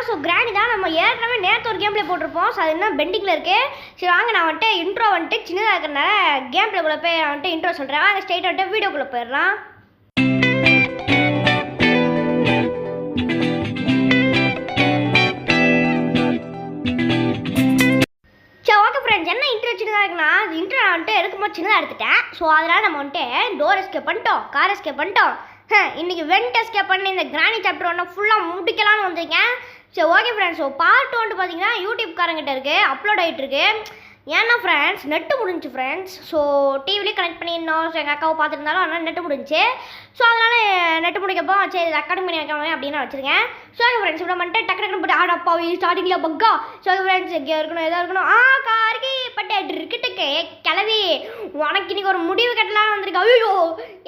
So கிராணி தான். நம்ம ஏற்கனவே நேற்று ஒரு கேம் ப்ளே போட்டிருப்போம். ஸோ அது இன்னும் பெண்டிங்கில் இருக்குது. சரி வாங்க, நான் வந்துட்டு இன்ட்ரோ வந்துட்டு சின்னதாக இருக்கிறனால கேம் ப்ளேக்குள்ளே போய் வந்துட்டு இன்ட்ரோ சொல்கிறேன். வாங்க ஸ்ட்ரைட்டாக வந்துட்டு வீடியோக்குள்ளே போயிடலாம். என்ன இன்ட்ரோ சின்னதாக இருக்குன்னா, அது இன்ட்ரோ நான் வந்துட்டு எடுக்கும்போது சின்னதாக எடுத்துட்டேன். ஸோ அதனால் நம்ம வந்துட்டு டோர் எஸ்கேப் பண்ணிட்டோம், கார் எஸ்கேப் பண்ணிட்டோம். இன்றைக்கி வெண்ட் எஸ்கேப் பண்ணி இந்த கிராணி சாப்டர் ஒன்று ஃபுல்லாக முடிக்கலான்னு வந்திருக்கேன். சரி ஓகே ஃப்ரெண்ட்ஸ், ஸோ பார்ட் வந்துட்டு பார்த்தீங்கன்னா யூடியூப்காரங்கிட்ட இருக்குது, அப்லோட் ஆகிட்டுருக்கு. ஏன்னா ஃப்ரெண்ட்ஸ் நெட்டு முடிஞ்சு ஃப்ரெண்ட்ஸ். ஸோ டிவிலேயே கனெக்ட் பண்ணியிருந்தோம். ஸோ எங்கள் அக்காவை பார்த்துருந்தாலும் அதனால் நெட்டு முடிஞ்சு. ஸோ அதனால் நெட்டு முடிக்கப்போ சரி ரெக்கார்டிங் பண்ணி வைக்காம அப்படின்னு நான் வச்சுருக்கேன். ஸோ ஓகே ஃப்ரெண்ட்ஸ், இப்போ வந்துட்டு டக்கு டக்குன்னு போட்டு ஆடப்பாவி ஸ்டார்டிங்கில் பக்கா. ஸோ ஃப்ரெண்ட்ஸ் எங்கே இருக்கணும் எதாக இருக்கணும் கார்கி பட்டு இருக்குட்டுக்கு கிளவி உனக்கு இன்னைக்கு ஒரு முடிவு கட்டலான்னு வந்திருக்கா. ஐயோ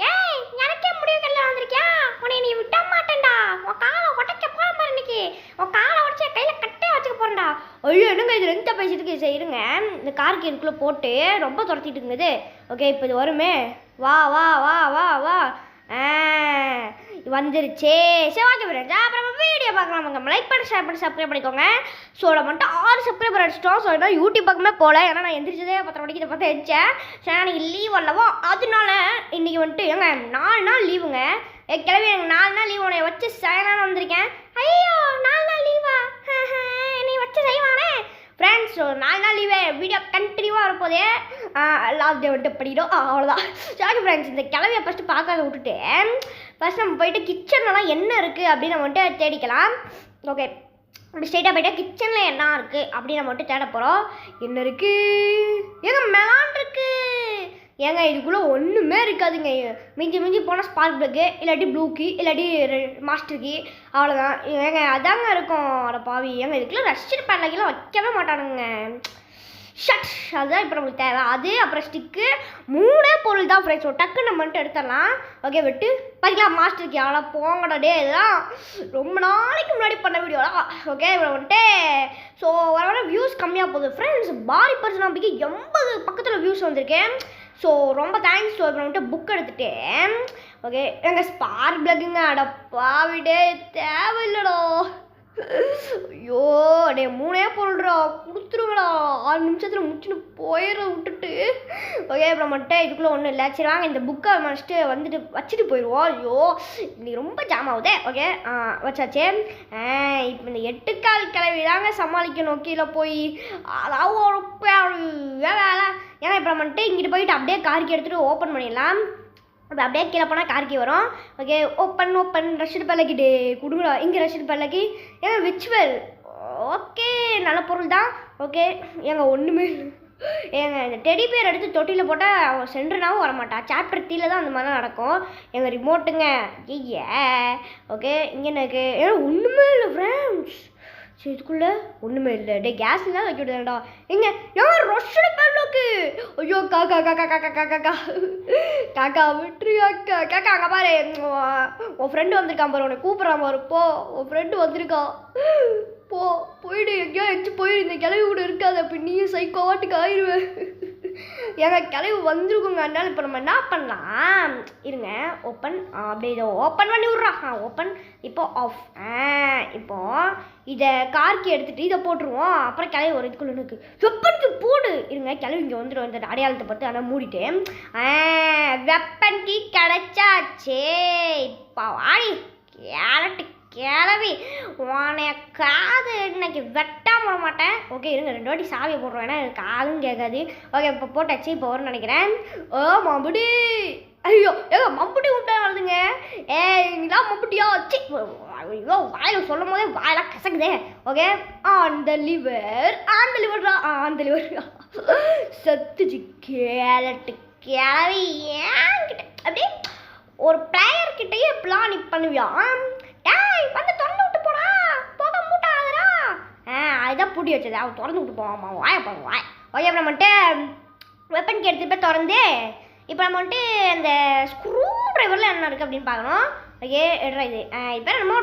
ஏய் எனக்கே முடிவு கட்டலாம் வந்திருக்கியா? உன்னை நீ விட்ட மாட்டேன்டா. உன் காலை உடைக்க போகிற மாதிரி இன்னைக்கு உன் காலை உடச்சி கையில் கட்டே வச்சுக்க போகிறேன்டா. ஐயோ என்னங்க இது ரெண்டு பேசிட்டு செய்யுங்க. இந்த காருக்கு இதுக்குள்ளே போட்டு ரொம்ப துரத்திட்டு இருந்தது. ஓகே இப்போ இது வருமே. வா வா வா வா வா வந்துருச்சே. சரி ஓகே ஃப்ரெண்ட்ஸ், அப்புறம் வீடியோ பார்க்கலாம். நம்ம லைக் பண்ணி ஷேர் பண்ணி சப்ஸ்கிரைப் பண்ணிக்கோங்க. ஸோ நம்ம வந்துட்டு 6 சப்ஸ்கிரைபர் அடிச்சிட்டோம். ஸோ ஏன்னா யூடியூப் பக்கமே போகல, ஏன்னா நான் எந்திரிச்சதே 10 மணிக்கு இதை பார்த்து எரிச்சேன். ஸோ எனக்கு லீவ் அல்லவோ, அதனால இன்றைக்கி வந்துட்டு எங்க 4 நாள் லீவுங்க. கிளம்பி எனக்கு 4 நாள் லீவ் உன்னை வச்சு செய்யலான்னு வந்திருக்கேன். ஐயோ 4 நாள் லீவா நீ வச்சு செய்வானே ஃப்ரெண்ட்ஸ். ஸோ 4 நாள் லீவே வீடியோ கண்டினியூவாக வரப்போதே. லாஸ்ட் டே வந்துட்டு படிக்கிறோம், அவ்வளோதான். சரி ஃப்ரெண்ட்ஸ், இந்த கிளவியை ஃபஸ்ட்டு பார்க்காத விட்டுட்டு ஃபஸ்ட் நம்ம போயிட்டு கிச்சன்லலாம் என்ன இருக்குது அப்படின்னு நம்ம வந்துட்டு தேடிக்கலாம். ஓகே அப்படி ஸ்ட்ரெயிட்டாக போய்ட்டு கிச்சனில் என்ன இருக்குது அப்படின்னு நம்ம வந்துட்டு தேட போகிறோம். என்ன இருக்குது? ஏங்க மெலான் இருக்குது. ஏங்க இதுக்குள்ளே ஒன்றுமே இருக்காதுங்க. மிஞ்சி போனால் ஸ்பார்க் ப்ளக்கு, இல்லாட்டி ப்ளூ கீ, இல்லாட்டி மாஸ்டர் கீ, அவ்வளோதான். ஏங்க அதாங்க இருக்கும். அட பாவி, ஏங்க இதுக்குள்ளே ரஷ்யன் பேட்லாக்கெல்லாம் வைக்கவே மாட்டானுங்க. ஷட், அதுதான் இப்போ நம்மளுக்கு தேவை. அது அப்புறம் ஸ்டிக்கு 3 பொருள் தான் ஃப்ரெண்ட்ஸ். ஒரு டக்குன்னு நம்ம வந்துட்டு எடுத்துடலாம். ஓகே வெட்டு படிக்கலாம் மாஸ்டர் கீ. அவ்வளோ போங்கடா டே, இதெல்லாம் ரொம்ப நாளைக்கு முன்னாடி பண்ண வீடியோலாம். ஓகே இப்போ வந்துட்டு ஸோ வர வியூஸ் கம்மியாக போகுது ஃப்ரெண்ட்ஸ். பாரி பர்சன் நம்பிக்கை 80 பக்கத்தில் வியூஸ் வந்திருக்கேன். ஸோ ரொம்ப தேங்க்ஸ். ஸோ இப்போ வந்துட்டு புக் எடுத்துட்டேன். ஓகே எங்கள் ஸ்பார்க் பிளக்குங்க. அடப்பா விடே தேவையில்லடா. ஐயோ டே 3 பொருள்ரா கொடுத்துருங்கடா. 6 நிமிஷத்தில் முடிச்சுன்னு போயிட விட்டுட்டு. ஓகே அப்புறம் மட்டும் இதுக்குள்ளே ஒன்றும் இல்லை. சரி வாங்க இந்த புக்கை மஸ்ட்டு வந்துட்டு வச்சுட்டு போயிடுவோம். ஐயோ இன்னைக்கு ரொம்ப ஜாம் ஆகுதே. ஓகே வச்சாச்சு. இப்போ இந்த 8 கால் கிளவி தாங்க சமாளிக்கணும். கீழே போய் அதாவது ஒரு வேலை. ஏன்னா இப்போ வந்துட்டு இங்கிட்டு போயிட்டு அப்படியே கார்க்கு எடுத்துகிட்டு ஓப்பன் பண்ணிடலாம். அப்போ அப்படியே கீழே போனால் கார்க்கி வரும். ஓகே ஓப்பன் ரஷீட் பல்லக்கிட்டே கொடுங்கடா. இங்கே ரஷீட் பல்லக்கி ஏங்க விச்சுவல். ஓகே நல்ல பொருள் தான். ஓகே ஏங்க ஒன்றுமே ஏங்க இந்த டெடி பேர் எடுத்து தொட்டியில் போட்டால் அவன் சென்றுனாவும் வரமாட்டா. சாப்டர் 3 தான் அந்த மாதிரிலாம் நடக்கும். எங்கள் ரிமோட்டுங்க ஐய. ஓகே இங்கே எனக்கு ஏன்னா ஒன்றுமே இல்லை ஃப்ரெண்ட்ஸ். சரி இதுக்குள்ளே ஒன்றுமே இல்லை. டே கேஸ் தான் வைக்க விடுதாடா. எங்க ஏன் ரஷோட பேர்லோக்கு. ஐயோ காக்கா காக்கா காக்கா காக்கா காக்கா காக்கா விட்டுரு காக்கா காக்கா. அங்கே பாரு உன் ஃப்ரெண்டு வந்திருக்கான் பாரு, உன்னை கூப்பிட்றான் பாரு. போ உன் ஃப்ரெண்டு வந்திருக்கான். போயிடு எங்கேயோ எச்சு போயிடு. இந்த கிளவி கூட இருக்காது. அப்போ நீயும் சைக்கோவாட்டுக்கு ஆயிடுவேன். ஏங்க கிளவி வந்துருக்குங்க. அதனால இப்போ நம்ம என்ன பண்ணலாம் இருங்க. ஓப்பன் அப்படியே இதை ஓப்பன் பண்ணி விட்றா. ஓப்பன் இப்போ ஆஃப். இப்போது இதை கார்க்கி எடுத்துகிட்டு இதை போட்டுருவோம். அப்புறம் கிளவி ஒரு இதுக்குள்ள இருக்குது. வெப்பனுக்கு போடு இருங்க. கிளவி இங்கே வந்துடும் இந்த அடையாளத்தை பார்த்து. ஆனால் மூடிட்டு வெப்பன் கீ கிடச்சாச்சே. இப்போ வாடி கேரட்டு கிளவி உனைய காது இன்னைக்கு வெட்டாம போட மாட்டேன். ஓகே இருங்க 2 வாட்டி சாவியை போடுறோம், ஏன்னா எனக்கு காதும் கேட்காது. ஓகே இப்போ போட்டாச்சு. இப்போ வரும்னு நினைக்கிறேன். ஓ மம்புடி. ஐயோ ஏங்க மம்புட்டி விட்டா வருதுங்க. நீதான் மம்புட்டியா வச்சு. ஐயோ வாயில் சொல்லும் போதே வாயெல்லாம் கசக்குதே. ஓகே அந்த லிவர் சத்துச்சு கேரட்டு கிளவி. ஏன்கிட்ட அப்படியே ஒரு பிளேயர் கிட்டேயே இப்பெல்லாம் நீ பண்ணுவியா? வந்து திறந்து விட்டு போடா. போக மூட்டாதரா. அதுதான் பூட்டி வச்சது. அவன் திறந்து விட்டு போவாமா வாய போங்க வாய். ஓகே அப்புறம் வந்துட்டு வெப்பனுக்கு எடுத்துகிட்டு போய் திறந்து இப்போ நம்ம வந்துட்டு அந்த ஸ்க்ரூ ட்ரைவரில் என்ன இருக்குது அப்படின்னு பார்க்கணும். ஓகே எடுறா இது. இப்போ நம்ம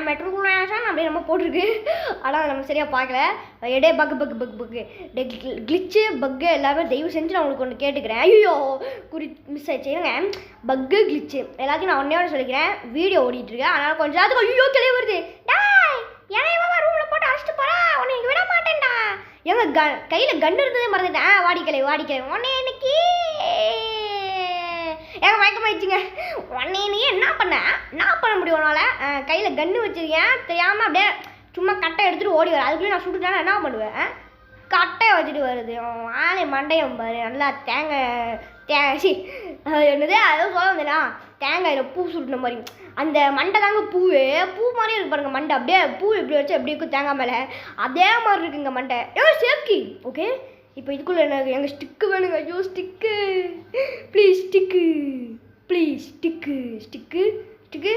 மெட்ரோகுலேஷன் அப்படின்னு நம்ம போட்டிருக்கு. ஆனால் நம்ம சரியாக பார்க்கல. எடே பக்கு டே கிளிச்சு பக்கு எல்லாமே தயவு செஞ்சு நான் உங்களுக்கு ஒன்று கேட்டுக்கிறேன். ஐயோ மிஸ் ஆயிடுச்சுங்க. பக்கு கிளிச்சு எல்லாத்தையும் நான் ஒன்றே சொல்லிக்கிறேன். வீடியோ ஓடிட்டுருக்கேன். அதனால் கொஞ்சம் அதுக்கு ஐயோ கிளை வருது. டாய் ஏன்னா இவன் ரூமில் போட்டு அழைச்சிட்டு போகிறா உன்னை இங்கே விட மாட்டேன்டா. ஏங்க கையில் கன்று இருந்ததே மறந்துட்டேன். வாடிக்கலை உடனே இன்னைக்கு ஏங்க மயக்கமாயிடுச்சுங்க. உடனே நீ என்ன பண்ண முடியும் உன்னால்? கையில் கன்று வச்சுருக்கேன் தெரியாமல் அப்படியே சும்மா கட்டை எடுத்துகிட்டு ஓடி வர. அதுக்குள்ளே நான் சுட்டுட்டேன்னா என்ன பண்ணுவேன்? கட்டையை வச்சுட்டு வருது ஆளை மண்டையம் பாரு. நல்லா தேங்காய் என்னது அதுவும் சொல்ல வந்தேனா தேங்காயில் பூ சுட்டுன மாதிரி அந்த மண்டை தாங்க பூ மாதிரி இருக்கு பாருங்க மண்டை. அப்படியே பூ எப்படி வச்சு எப்படி இருக்கும் தேங்காய் மேலே அதே மாதிரி இருக்குங்க மண்டை. Safety okay. இப்போ இதுக்குள்ளே என்ன எங்கள் ஸ்டிக்கு வேணுங்க. ஐயோ ஸ்டிக்கு ப்ளீஸ் ஸ்டிக்கு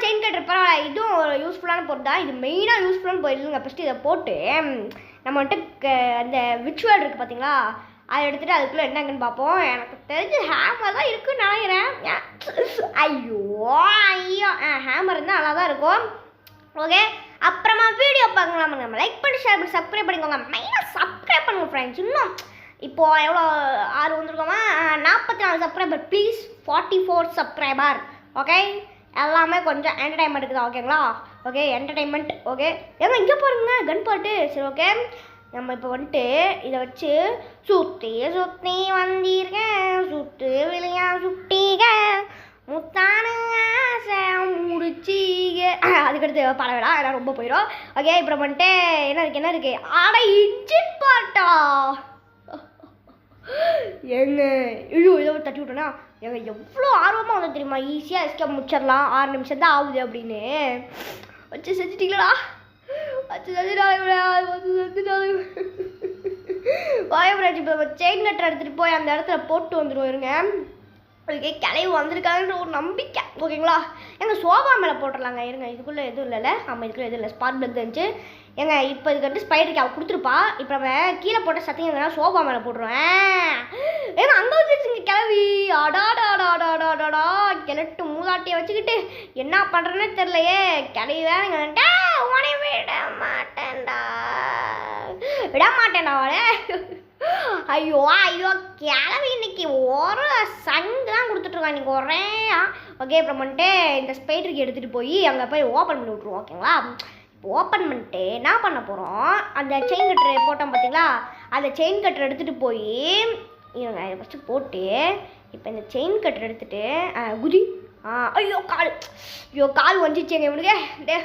செயின் கட்டுற பரவாயில்ல. இதுவும் ஒரு யூஸ்ஃபுல்லான பொருள் தான். இது மெயினாக யூஸ்ஃபுல்லான பொருள் இல்லைங்க. ஃபஸ்ட்டு இதை போட்டு நம்ம வந்துட்டு அந்த விச்சுவல் இருக்குது பார்த்தீங்களா அதை எடுத்துகிட்டு அதுக்குள்ளே என்னங்கன்னு பார்ப்போம். எனக்கு தெரிஞ்சு ஹேமர் தான் இருக்குன்னு நினைக்கிறேன். ஐயோ ஹேமர் இருந்தால் நல்லா தான் இருக்கும். ஓகே அப்புறமா வீடியோ பார்க்கலாம். நம்ம லைக் பண்ணி ஷேர் பண்ணி சப்ஸ்கிரைப் பண்ணிக்கோங்க. மெயினாக சப்ஸ்கிரைப் பண்ணுங்க ஃப்ரெண்ட்ஸ். இன்னும் இப்போது எவ்வளோ 6 வந்துருக்கோமா 44 சப்ஸ்கிரைபர் ப்ளீஸ் 44 சப்ஸ்கிரைபர். ஓகே எல்லாமே கொஞ்சம் என்டர்டைன்மெண்ட்டுக்கு தான் ஓகேங்களா. Okay entertainment okay. ஏங்க இங்கே பாருங்க கன் பாட்டு. சரி ஓகே நம்ம இப்போ வந்துட்டு இதை வச்சு சுற்றி வந்திருக்கேன் சுட்டு விளையா சுட்டிக முத்தான ஆசை முடிச்சிக. அதுக்கடுத்து பல வேடா எல்லாம் ரொம்ப போயிடும். ஓகே இப்போ வந்துட்டு என்ன இருக்கு ஆட இன்ஜின் பாட்டா. ஏங்க ஐயோ இதை தட்டி விட்டோன்னா ஏங்க எவ்வளோ ஆர்வமாக வந்து தெரியுமா. ஈஸியாக எஸ்கேப் முடிச்சிடலாம் 6 நிமிஷம் தான் ஆகுது அப்படின்னு வச்சு செஞ்சுட்டீங்களா? வச்சு வாயப்பராஜ் இப்போ செயின் கட்டர் எடுத்துகிட்டு போய் அந்த இடத்துல போட்டு வந்துடுவோம். இருங்க ஓகே கிளவி வந்திருக்காங்கன்ற ஒரு நம்பிக்கை ஓகேங்களா. எங்கள் சோபா மேலே போட்டுடலாங்க. இருங்க இதுக்குள்ளே எதுவும் இல்லைல்ல. ஆமாம் இதுக்குள்ளே எதுவும் இல்லை. ஸ்பாட் பிளக் இருந்துச்சு. ஏங்க இப்போ இதுக்கு வந்து ஸ்பைடருக்கு அவள் கொடுத்துருப்பா. இப்போ நம்ம கீழே போட்ட சத்தியங்க சோபா மேலே போட்டுருவேன். ஏன்னா அங்கே வந்துருச்சுங்க கிளவி. அடாடாடாடாடாடாடா கிளட்டு மூதாட்டியை வச்சுக்கிட்டு என்ன பண்ணுறேன்னே தெரிலையே. கிளவி வேணுங்கட்டா உடனே விட மாட்டேன்டா அவளே. ஐயோ கிளவி இன்னைக்கு ஒரு சங்கு தான் கொடுத்துட்ருக்கான் இன்னைக்கு ஒரே. ஓகே அப்புறம் வந்துட்டு இந்த ஸ்பைடருக்கு எடுத்துகிட்டு போய் அங்கே போய் ஓப்பன் பண்ணி விட்ருவோம் ஓகேங்களா. ஓப்பன் பண்ணிட்டு என்ன பண்ண போகிறோம் அந்த செயின் கட்டரை போட்டோம் பார்த்தீங்களா அந்த செயின் கட்டரை எடுத்துகிட்டு போய் இவங்க ஃபஸ்ட்டு போட்டு இப்போ இந்த செயின் கட்டரை எடுத்துகிட்டு குதி ஐயோ கால் வந்துச்சுங்க இவனுக்கு. டே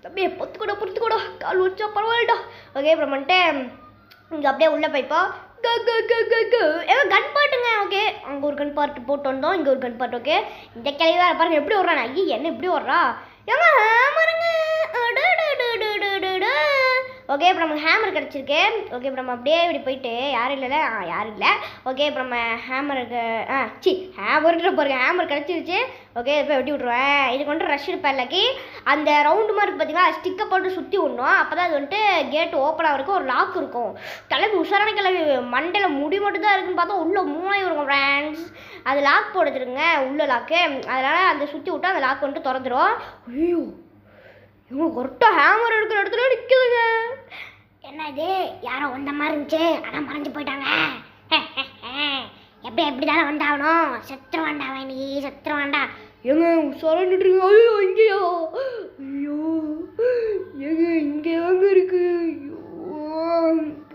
அப்படியே பொறுத்துக்கூட கால் வச்சா பரவாயில்லடா. ஓகே அப்புறம் வந்துட்டு இங்கே அப்படியே உள்ளே போய்ப்போ ஏதோ கன் பாட்டுங்க. ஓகே அங்கே ஒரு கன் பாட்டு போட்டு வந்தோம். இங்கே ஒரு கன் பாட்டு. ஓகே இந்த கிளவி வேறு பாருங்க எப்படி வர்றான். ஐயோ என்ன எப்படி வர்றா ஏங்க ஹேமருங்க. ஓகே இப்போ நமக்கு ஹேமர் கிடச்சிருக்கு. ஓகே இப்போ நம்ம அப்படியே இப்படி போயிட்டு யாரும் இல்லை. ஓகே இப்போ நம்ம ஹேமருக்கு ஹேமர்ன்ற பாருங்க ஹேமர் கிடச்சிருச்சு. ஓகே இப்போ வெட்டி விட்ருவேன். இதுக்கு வந்துட்டு ரஷ் இருப்பேன்லக்கி அந்த ரவுண்டு மாதிரி பார்த்தீங்கன்னா ஸ்டிக்கை போட்டு சுற்றி விடணும். அப்போ தான் அது வந்துட்டு கேட்டு ஓப்பன் ஆகிறதுக்கு ஒரு லாக் இருக்கும். கிளம்பி உஷாரான கிளம்பி மண்டையில் முடி மட்டும் தான் இருக்குன்னு பார்த்தா உள்ளே மூளை இருக்கும் ஃப்ரெண்ட்ஸ். அது லாக் போட வச்சுருங்க உள்ள லாக்கு. அதனால் அந்த சுற்றி விட்டு அந்த லாக் வந்துட்டு திறந்துடும். ஐயோ இவங்க கொரட்டா ஹேமர் எடுக்கிற இடத்துல நிற்குதுங்க. என்ன இது யாரோ வந்த மாதிரி இருந்துச்சு ஆனால் மறைஞ்சு போயிட்டாங்க. எப்படி தானே வந்தாகணும். செத்துருவாண்டா நீ செத்துருவாண்டா. ஏங்க சொல்லிட்டு ஐயோ இங்கேயோ ஏங்க இங்கே வாங்க இருக்கு. ஐயோ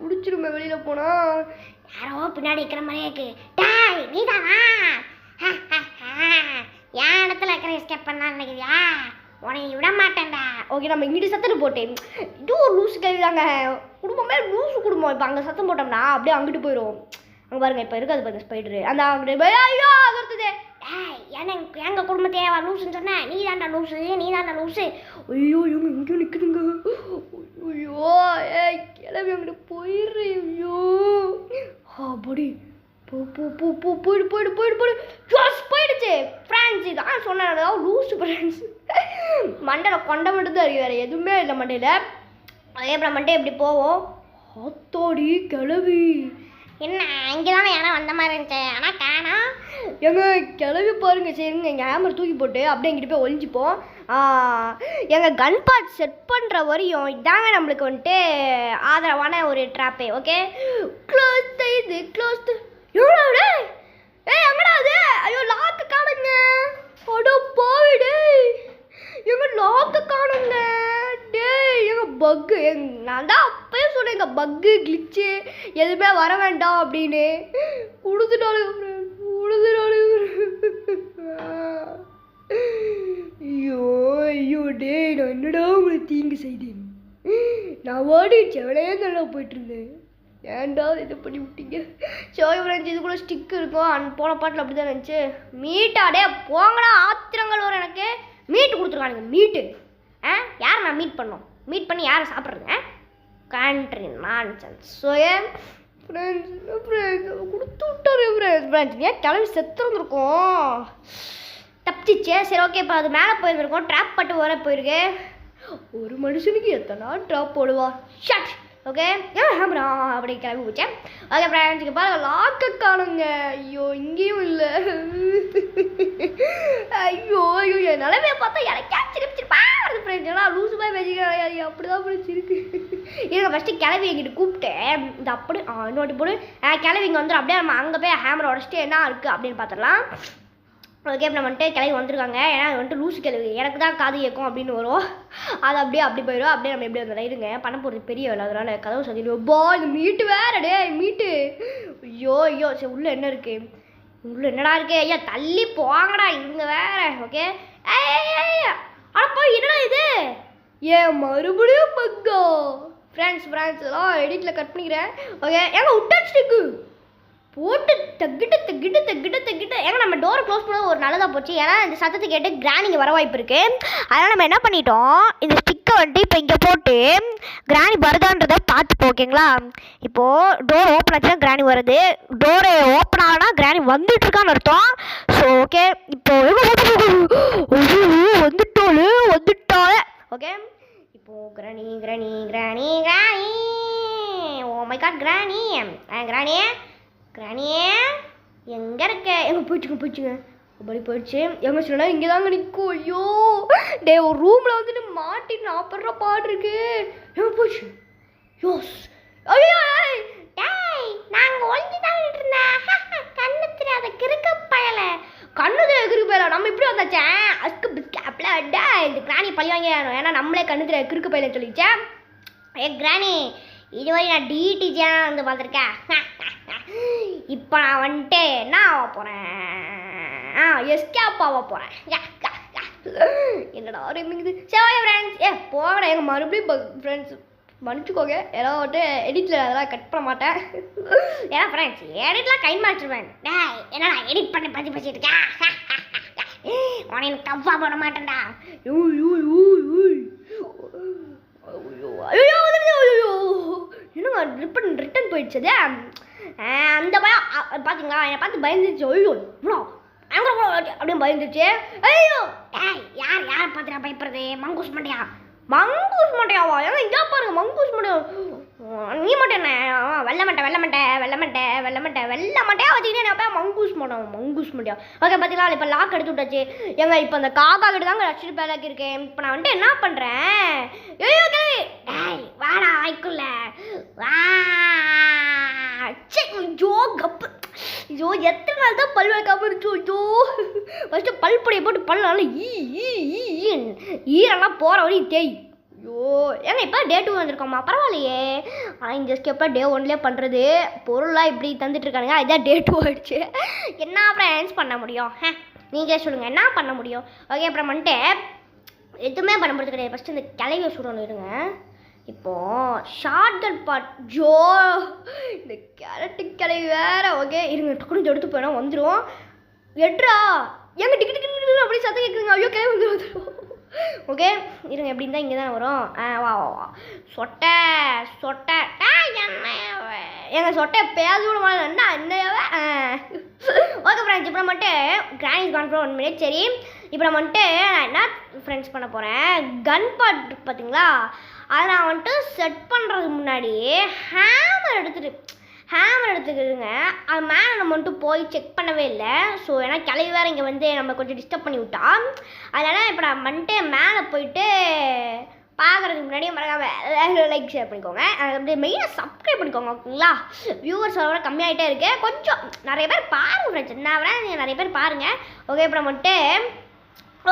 பிடிச்சிருங்க வெளியில் போனால் யாரோ பின்னாடி இருக்கிற மாதிரியே இருக்கு. டாய் நீ தானா என் இடத்துல இருக்கிற எஸ்கேப் பண்ணான்னு நினைக்கிறியா? உன்னை விட மாட்டேன்டா. ஓகே நம்ம இங்கிட்டு சத்தம் போட்டேன். இது ஒரு லூசு கேள்வி தாங்க. குடும்பமே லூசு குடும்பம். இப்போ அங்கே சத்தம் போட்டோம்னா அப்படியே அங்கிட்டு போயிடும். அங்கே பாருங்க இப்போ இருக்காது பாருங்க ஸ்பைடரு அந்த அங்கிட்டு ஐயோ வருது. எங்கள் குடும்பத்தையே லூசுன்னு சொன்னேன். நீ தாண்டா லூசு. ஐயோ இவங்க இங்கே நிற்குதுங்க. ஐயோ கிளம்பி அங்கிட்டு போயிடுறே. ஐயோ படி போயிடுச்சு ஃப்ரெண்ட்ஸ். இதான் சொன்னேன் லூசு ஃப்ரெண்ட்ஸ். மண்டையில் கொண்டை மட்டும் தான் இருக்கு வேறு எதுவுமே இல்லை மண்டையில். அதே அப்புறம் மண்டை எப்படி போவோம். ஆத்தோடி கிளவி என்ன இங்கே தானே யாரும் வந்த மாதிரி இருந்துச்சு ஆனால் காணா. எங்க கிளவி பாருங்க. சரிங்க எங்கள் ஹேமர் தூக்கி போட்டு அப்படியே எங்கிட்ட போய் ஒழிஞ்சிப்போம். எங்கள் கன் பார்ட் செட் பண்ணுற வரையும் இதாங்க நம்மளுக்கு வந்துட்டு ஆதரவான ஒரு ட்ராப்பே. ஓகே க்ளோஸ் எவ்வளோ எங்கடா அது. ஐயோ லாக்கு காணுங்க. அடோ போவிடு எங்க லாக்கு காணுங்க. டே பக்கு, நான் தான் அப்பயே சொன்னேங்க பக்கு கிளிச்சு எதுவுமே வர வேண்டாம் அப்படின்னு. கொடுத்துட்டாலும் ஐயோ ஐயோ டே, நான் என்னடா உங்களுக்கு தீங்கு செய்தேன்? நான் வாடி செவலையே நல்லா போயிட்டுருந்தேன், ஏன்டா இதை பண்ணி விட்டீங்க? சோய் ஃப்ரெண்ட்ஸ், இது கூட ஸ்டிக் இருக்கும், போன பாட்டில் அப்படி தான் இருந்துச்சு. மீட்டாடே போங்கடா, ஆத்திரங்கள் வரும் எனக்கு. மீட்டு கொடுத்துருக்கானுங்க, மீட்டு. யாரை நான் மீட் பண்ணோம்? மீட் பண்ணி யாரை சாப்பிட்றதுங்க? Country nonsense. ஸோ ஃப்ரெண்ட்ஸ் கொடுத்து விட்டாரு ஃப்ரெண்ட்ஸ். ஏன் கிளம்பி செத்துருந்துருக்கோம், தப்பிச்சிச்சே. சரி ஓகே, இப்போ அது மேலே போயிருந்துருக்கோம், ட்ராப் பட்டு வர போயிருக்கு. ஒரு மனுஷனுக்கு எத்தனை ட்ராப் போடுவா? ஷட். ஓகே அப்படி கிளம்பி போச்சேன். ஓகே ஃப்ரெண்ட்ஸுக்கு பாருங்க, லாக்க காணுங்க. ஐயோ இங்கேயும் இல்லை. ஐயோ ஐயோ, என் நிலைமையை பார்த்தா எனக்கே சிரிச்சிருப்பா வருது ஃப்ரெண்ட்ஸ். ஏன்னா லூசு போய் வச்சுக்கிறேன், அப்படிதான் பிடிச்சிருக்கு. இருங்க ஃபஸ்ட்டு கிளவி எங்கிட்ட கூப்பிட்டேன், இந்த அப்படி இன்னொட்டி போடு கிளவி இங்கே வந்துடும். அப்படியே நம்ம அங்கே போய் ஹேமரை உடச்சிட்டு என்ன இருக்குது அப்படின்னு பார்த்துடலாம். ஓகே, இப்போ நம்ம வந்துட்டு கிளவி வந்திருக்காங்க. ஏன்னா அது வந்துட்டு லூசு கிளவி, எனக்கு தான் காது கேட்கும் அப்படின்னு வரும். அது அப்படியே அப்படி போயிடும். அப்படியே நம்ம எப்படி வந்துடலாம். இருங்க, பண்ண போகிறது பெரிய வேலை, அதனால கதவு சொல்லிடுவோம். பா இந்த மீட்டு வேற டே, மீட்டு. ஐயோ ஐயோ, சரி உள்ளே என்ன இருக்குது? உள்ளே என்னடா இருக்கு? ஐயா தள்ளி போங்கடா, இவங்க வேற. ஓகே ஆனால் என்னடா இது? ஏன் மறுபடியும் பக்கா? ஃப்ரெண்ட்ஸ் எல்லாம் எடிட்டில் கட் பண்ணிக்கிறேன். ஓகே ஏங்க விட்டாச்சுக்கு போட்டு தக்கிட்டு ஏங்க நம்ம டோரை க்ளோஸ் பண்ணது ஒரு நல்லதாக போச்சு. ஏன்னா இந்த சத்தத்தை கேட்டு கிராணிங்க வர வாய்ப்பு இருக்குது. அதனால் நம்ம என்ன பண்ணிட்டோம், இந்த ஸ்டிக்கை வந்துட்டு இப்போ இங்கே போட்டு கிராணி வருதான்றதை பார்த்துப்போம். ஓகேங்களா, இப்போது டோர் ஓப்பன் ஆச்சுன்னா கிராணி வருது, டோரை ஓப்பன் ஆனால் கிராணி வந்துட்டுருக்கான்னு அர்த்தம். ஸோ ஓகே, இப்போ வந்துட்டாலே. ஓகே இப்போது கிராணி ஓ மை காட், கிராணி எங்கே இருக்க? எங்கே போயிடுச்சுங்க அப்படி போயிடுச்சு. எங்கே சொன்னா இங்கே தாங்க நிற்கும். ஐயோ டே, ஒரு ரூமில் வந்துட்டு மாட்டின்னு 40 ரூபா பாடு இருக்கு. எங்கே போயிடுச்சு? யோஸ் ஐயோ டேய், நாங்கள் ஒழிஞ்சு தாங்கிட்டு இருந்தேன். கண்ணு தெரியாத கிறுக்க பயலை, கண்ணு தெரியாத கிறுக்கு பயலை. நம்ம இப்படி வந்தாச்சேன் அஸ்கு பிஸ்கேப்ல டே, இந்த கிராணி பழி வாங்கி. ஏன்னா நம்மளே கண்ணு தெரியாத கிறுக்கு பயலை சொல்லிச்சேன். கிராணி இதுவரை நான் டிடிஜியாக வந்து பார்த்துருக்கேன். இப்போ நான் வந்துட்டு என்ன ஆக போகிறேன்? எஸ்கேப் ஆக போகிறேன். என்னடா இருக்குது? சரி ஃப்ரெண்ட்ஸ், போகிறேன். எங்கள் மறுபடியும் ஃப்ரெண்ட்ஸ் மன்னிச்சுக்கோங்க, ஏன்னா வந்துட்டு எடிட்டில் அதெல்லாம் கட் பண்ண மாட்டேன். ஏன்னா ஃப்ரெண்ட்ஸ் எடிட்லாம் கை மாற்றிடுவேன். என்னடா எடிட் பண்ணி பேசிட்டு இருக்கேன், உன எனக்கு தப்பா பண்ண மாட்டேன்டா. என்னங்க ரிட்டன் போயிடுச்சது அந்த பயம். பார்த்தீங்களா, என்னை பார்த்து பயந்துருச்சு. ஐயோ அங்கே அப்படின்னு பயந்துருச்சு. ஐயோ யாரை பார்த்துட்டா பயப்படுறது? மங்கூஸ் மண்டையாவா? ஏன்னா இங்கே பாருங்க, மங்கூஸ் மண்டையா. நீ மட்டும் என்ன வெள்ளை மட்டையா வச்சுக்கிட்டே நான் மங்கூஸ் மண்டையா. ஓகே பார்த்தீங்களா, இப்போ லாக் எடுத்து விட்டாச்சு. ஏங்க இப்போ அந்த காக்கா கிட்ட தாங்க ரஷ்டு பேலாக் இருக்கேன். இப்போ நான் வந்துட்டு என்ன பண்ணுறேன்? ஐயோ வாடா ஆய்க்குள்ள வா. ஜோ கப்பு ஐயோ, எத்தனை நாள் தான் பல் விளக்காம இருந்துச்சோ. ஐயோ ஃபஸ்ட்டு பல் பொடியை போட்டு பல் நல்லா ஈரெல்லாம் போகிற வரையும் தேய். ஐயோ ஏங்க இப்போ டே 2 வந்திருக்கோம்மா, பரவாயில்லையே. ஆனால் இந்த ஸ்கெப்பை டே 1லேயே பண்ணுறது, பொருளாக இப்படி தந்துட்டுருக்கானுங்க. அதுதான் டே 2 ஆகிடுச்சு. என்ன ஃப்ரெண்ட்ஸ் பண்ண முடியும்? நீங்களே சொல்லுங்கள், என்ன பண்ண முடியும்? ஓகே அப்புறம் வந்துட்டு எதுவுமே பண்ண முடியாது கிடையாது. ஃபஸ்ட்டு இந்த கிளைவை சுடணும். இருங்க, இப்போது ஷார்ட் கட் பார்ட். ஜோ இந்த கேரட்டு கிளவி வேறு. ஓகே இருங்க, டக்குனு எடுத்து போயிடும் வந்துடும். எட்ரா எங்க டிக்கெட் அப்படி சத்தம் கேட்குங்க. ஐயோ கிளவி வந்துடும். ஓகே இருங்க, எப்படி இருந்தால் இங்கே தான் வரும். வா சொட்டை எங்கள் சொட்டை பேச விட மாட்டேன்னா என்னையாவே. ஓகே ஃப்ரெண்ட்ஸ், இப்போ நம்ம வந்துட்டு கிரானிஸ் கான்ஃபர் 1 மினிட். சரி இப்போ நம்ம வந்துட்டு நான் என்ன ஃப்ரெண்ட்ஸ் பண்ண போகிறேன், கன் பார்ட் இருக்கு பார்த்தீங்களா, அதை நான் வந்துட்டு செட் பண்ணுறதுக்கு முன்னாடி ஹேமர் எடுத்துக்கிடுங்க. அது மேலே நம்ம வந்துட்டு போய் செக் பண்ணவே இல்லை. ஸோ ஏன்னா கிளவி வேறு இங்கே வந்து நம்ம கொஞ்சம் டிஸ்டர்ப் பண்ணி விட்டா. அதனால் இப்போ நான் வந்துட்டு மேலே போயிட்டு பார்க்குறதுக்கு முன்னாடியே மறக்காம லைக் ஷேர் பண்ணிக்கோங்க. அப்படி மெயினாக சப்ஸ்கிரைப் பண்ணிக்கோங்க. ஓகேங்களா, வியூவர்ஸ் வர கம்மியாகிட்டே இருக்குது. கொஞ்சம் நிறைய பேர் பாருங்கள் ஃப்ரெண்ட்ஸ், என்ன வரேன் நீங்கள் நிறைய பேர் பாருங்கள். ஓகே இப்போ நம்ம வந்துட்டு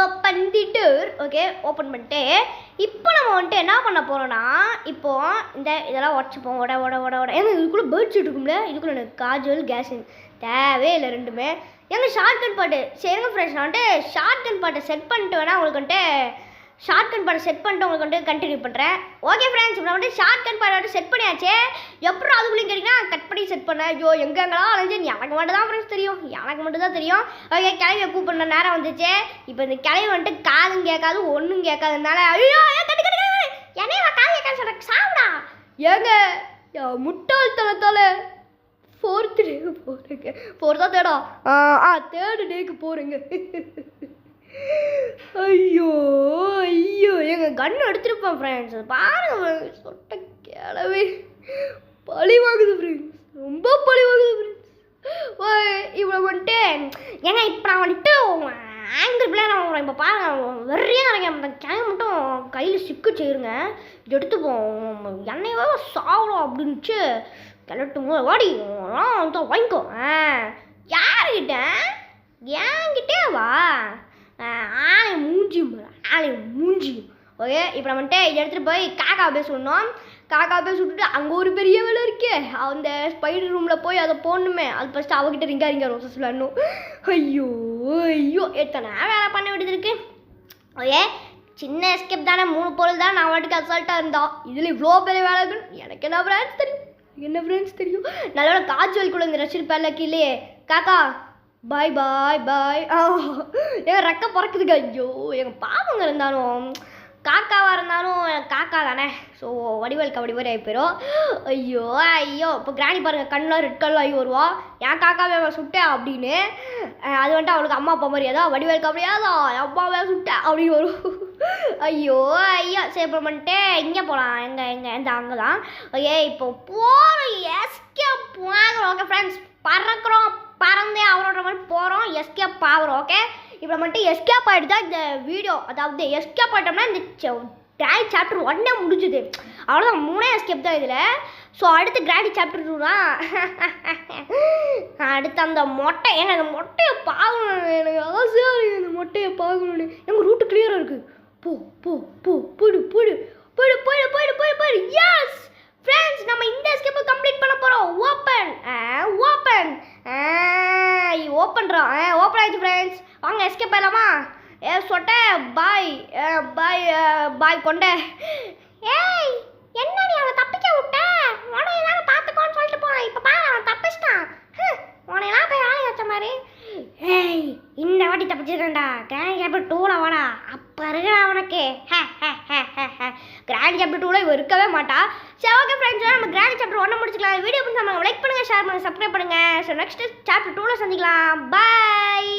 open the door. Okay, open பண்ணிட்டு இப்போ நம்ம வந்துட்டு என்ன பண்ண போகிறோன்னா, இப்போது இதெல்லாம் உடச்சிப்போம். ஏன்னா இதுக்குள்ளே பேர்ட்ஸ் இருக்கும்ல, இதுக்குள்ளே எனக்கு காஜல் கேஸ் தேவையே இல்லை ரெண்டுமே. எங்கள் ஷார்ட்கட் பாட்டு சரிங்க ஃப்ரெண்ட்ஸ், நான் வந்துட்டு ஷார்ட்கட் பாட்டை செட் பண்ணிட்டு வேணா உங்களுக்கு வந்துட்டு உங்களுக்கு வந்துட்டு கண்டினியூ பண்ணுறேன். ஓகே ஃப்ரெண்ட்ஸ், இப்போ வந்துட்டு ஷார்ட்கட் பாட்டை வந்துட்டு செட் பண்ணியாச்சு. எப்படி அதுக்குள்ளேயும் கேட்டிங்கன்னா கட் பண்ணி செட் பண்ணேன். ஐயோ எங்கெங்கெல்லாம் அலைஞ்சு எனக்கு மட்டும் தான் ஃப்ரெண்ட்ஸ் தெரியும், ஓகே, கிளவியை கூப்பிட்ற நேரம் வந்துச்சு. இப்போ இந்த கிளவி வந்துட்டு காதும் கேட்காது ஒன்றும் கேட்காதுனால ஐயோ என்னையா காது கேட்காது சொல்கிறேன் சாப்பிடா. ஏங்க முட்டாள்தனத்தால் 4th டேக்கு போகிறேங்க. 4th தேடா தேர்டு டேக்கு போகிறேங்க. ஐயோ எங்கள் கன்று எடுத்துருப்பேன் ஃப்ரெண்ட்ஸ். பாருங்க சொட்ட கிளவி பழி வாங்குது ஃப்ரெண்ட்ஸ், ரொம்ப பழி வாங்குது ஃப்ரெண்ட்ஸ். இவ்வளோ வந்துட்டு ஏங்க இப்போ நான் வந்துட்டு ஆங்கர் பிள்ளையா நான் இப்போ பாருங்க வெறியாக நினைக்கிறேன். அந்த கிளவி மட்டும் கையில் சிக்கு செய்யுங்க, எடுத்துப்போம் என்னையவே சாவலாம் அப்படின்ட்டு கிளட்டும் போது வாடி வாங்கிக்கோ. யாருக்கிட்ட என்கிட்டே வா ஆளை மூஞ்சி. ஓகே, இப்போ நம்ம வந்துட்டு இதை எடுத்துகிட்டு போய் காக்கா போய் சொல்லணும். காக்கா போய் சுட்டுட்டு அங்கே ஒரு பெரிய வேலை இருக்கே, அந்த ஸ்பைடர் ரூமில் போய் அதை போடணுமே. அது ஃபஸ்ட்டு அவகிட்ட ரிங்கா ரோசஸ் விளாடணும். ஐயோ எத்தனை வேலை பண்ண வேண்டியது இருக்கு. ஓகே, சின்ன எஸ்கேப் தானே, 3 பொருள் தான். நான் வாட்டுக்கு அசால்ட்டாக இருந்தான். இதில் இவ்வளோ பெரிய வேலை இருக்குன்னு எனக்கு என்ன ஃப்ரெண்ட்ஸ் தெரியும். நல்ல காஜுவல்குள்ளே இந்த ரசிச்சிருப்பேன்ல கீழே. காக்கா பாய் எங்கள் ரெக்க பிறக்குதுங்க. ஐயோ எங்கள் பாவங்க இருந்தாலும் காக்காவாக இருந்தாலும் காக்கா தானே. ஸோ வடிவேல் ஆகி போயிடும். ஐயோ இப்போ கிராணி பாருங்கள் கண்ணில் ரெட் கல்ல ஆகி வருவா, என் காக்காவே அவன் சுட்டேன் அப்படின்னு. அது வந்துட்டு அவளுக்கு அம்மா அப்பா மாதிரியாதா, வடிவேல் அப்படியாதா அம்மாவே சுட்டேன் அப்படின்னு வரும். ஐயோ சரி இப்போ பண்ணிட்டு இங்கே போகலாம். எங்கே அங்கே தான். ஓகே, இப்போ போகிறோம் எஸ்கேப் வாங்குறோம். ஓகே ஃப்ரெண்ட்ஸ், பறந்தே அவரோட மாதிரி போகிறோம், எஸ்கேப் ஆகிறோம். ஓகே, இப்போ மட்டும் எஸ்கேப் ஆகிட்டு தான் இந்த வீடியோ, அதாவது எஸ்கேப் ஆகிட்டோம்னா இந்த கிராண்டி சாப்டர் 1 முடிஞ்சுது. அவ்வளோதான், 3 எஸ்கேப் தான் இதில். ஸோ அடுத்து கிராண்டி சாப்டர் 2 தான். அடுத்து அந்த மொட்டை, ஏன்னா அந்த மொட்டையை பார்க்கணும், எனக்கு ஆசையாக இருக்குது அந்த மொட்டையை பார்க்கணுன்னு. எங்கள் ரூட்டு கிளியராக இருக்குது. போடு. எஸ் ஃப்ரெண்ட்ஸ், நம்ம இந்த எஸ்கேப்பை கம்ப்ளீட் பண்ண போகிறோம். ஓப்பன் ஆயிடுச்சு ஃப்ரெண்ட்ஸ். வாங்க எஸ்கேப் ஆகலாமா? சொட்ட பாய் கொண்ட. ஏய் என்ன நீ அவனை தப்பிக்க விட்ட? உனையெல்லாம் பார்த்துக்கோன்னு சொல்லிட்டு போனேன். இப்போ பாரு அவன் தப்பிச்சிட்டான். உனையெல்லாம் போய் வேலையை வச்ச மாதிரி. ஏய் இந்த வாட்டி தப்பிச்சிருக்கேன்டா. கிராண்ட் சாப்டர் 2ல வாடா, அப்போ இருக்குடா உனக்கு. கிராண்ட் சாப்டர் 2ல இவ இருக்கவே மாட்டா. சரி ஓகே ஃப்ரெண்ட்ஸ், நம்ம கிராண்ட் சாப்டர் 1 முடிச்சுக்கலாம். வீடியோ பிடிச்சா லைக் பண்ணுங்கள், ஷேர் பண்ணுங்கள், சப்ஸ்கிரைப் பண்ணுங்கள். ஸோ நெக்ஸ்ட் சாப்டர் 2ல சந்திக்கலாம். பாய்.